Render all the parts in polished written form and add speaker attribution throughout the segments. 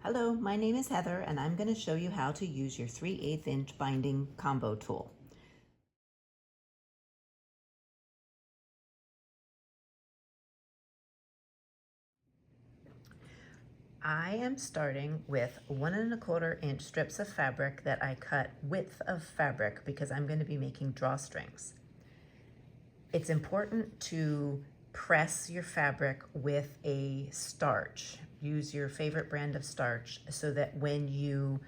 Speaker 1: Hello, my name is Heather and I'm going to show you how to use your 3/8 inch binding combo tool. I am starting with 1¼ inch strips of fabric that I cut width of fabric because I'm going to be making drawstrings. It's important to press your fabric with a starch. Use your favorite brand of starch so that when you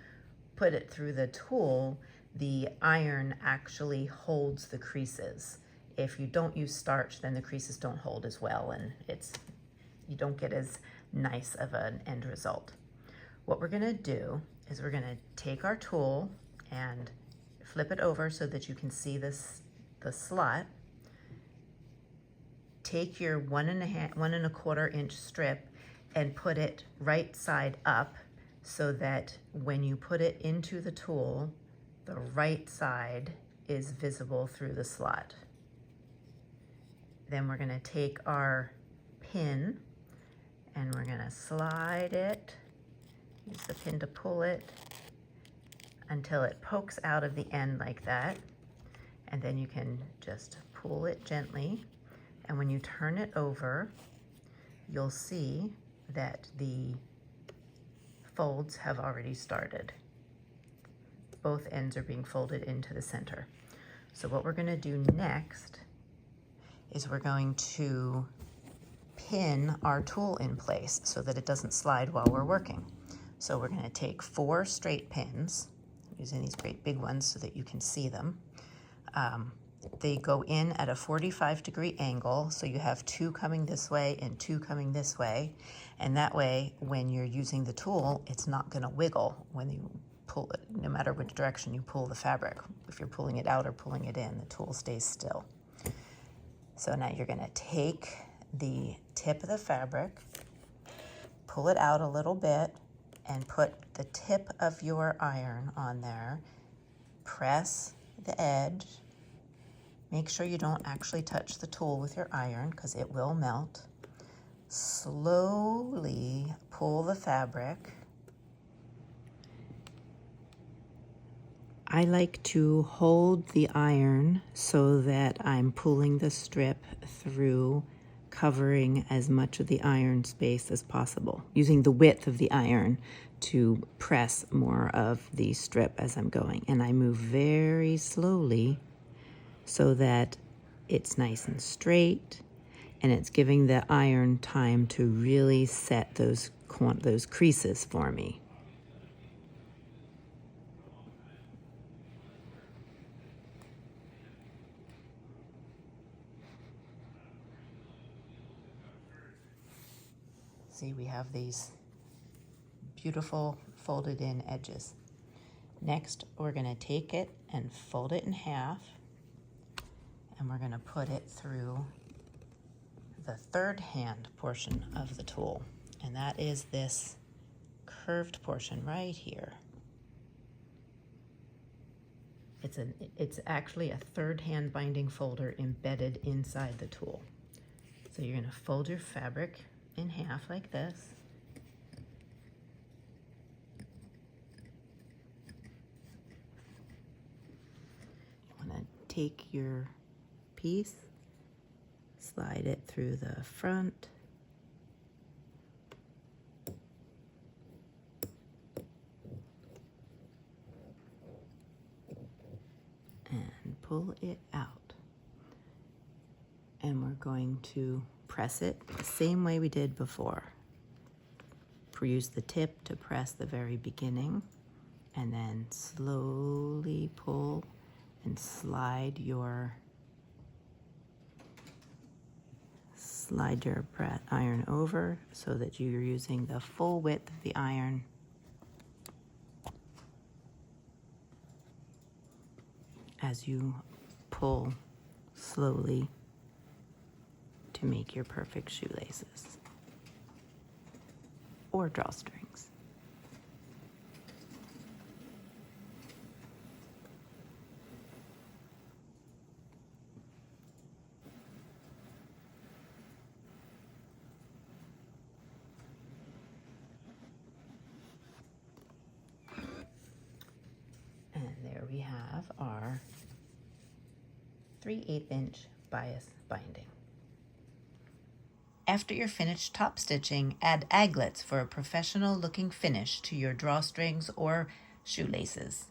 Speaker 1: put it through the tool, the iron actually holds the creases. If you don't use starch, then the creases don't hold as well and you don't get as nice of an end result. What we're gonna do is we're gonna take our tool and flip it over so that you can see the slot. Take your 1¼ inch strip and put it right side up so that when you put it into the tool, the right side is visible through the slot. Then we're going to take our pin and we're going to slide it, use the pin to pull it until it pokes out of the end like that. And then you can just pull it gently. And when you turn it over, you'll see that the folds have already started. Both ends are being folded into the center. So what we're going to do next is we're going to pin our tool in place so that it doesn't slide while we're working. So we're going to take 4 straight pins, using these great big ones so that you can see them. They go in at a 45-degree angle, so you have 2 coming this way and 2 coming this way, and that way when you're using the tool, it's not going to wiggle when you pull it, no matter which direction you pull the fabric. If you're pulling it out or pulling it in, the tool stays still. So now you're going to take the tip of the fabric, pull it out a little bit, and put the tip of your iron on there, press the edge. Make sure you don't actually touch the tool with your iron because it will melt. Slowly pull the fabric. I like to hold the iron so that I'm pulling the strip through, covering as much of the iron space as possible, using the width of the iron to press more of the strip as I'm going. And I move very slowly so that it's nice and straight, and it's giving the iron time to really set those creases for me. See, we have these beautiful folded in edges. Next, we're going to take it and fold it in half, and we're going to put it through the third hand portion of the tool, and that is this curved portion right here. It's actually a third hand binding folder embedded inside the tool. So you're going to fold your fabric in half like this. You want to take your piece, slide it through the front, and pull it out. And we're going to press it the same way we did before. Use the tip to press the very beginning, and then slowly pull and slide your iron over so that you're using the full width of the iron. As you pull slowly to make your perfect shoelaces or drawstrings. have our 3/8" bias binding. After you're finished top stitching, add aglets for a professional looking finish to your drawstrings or shoelaces.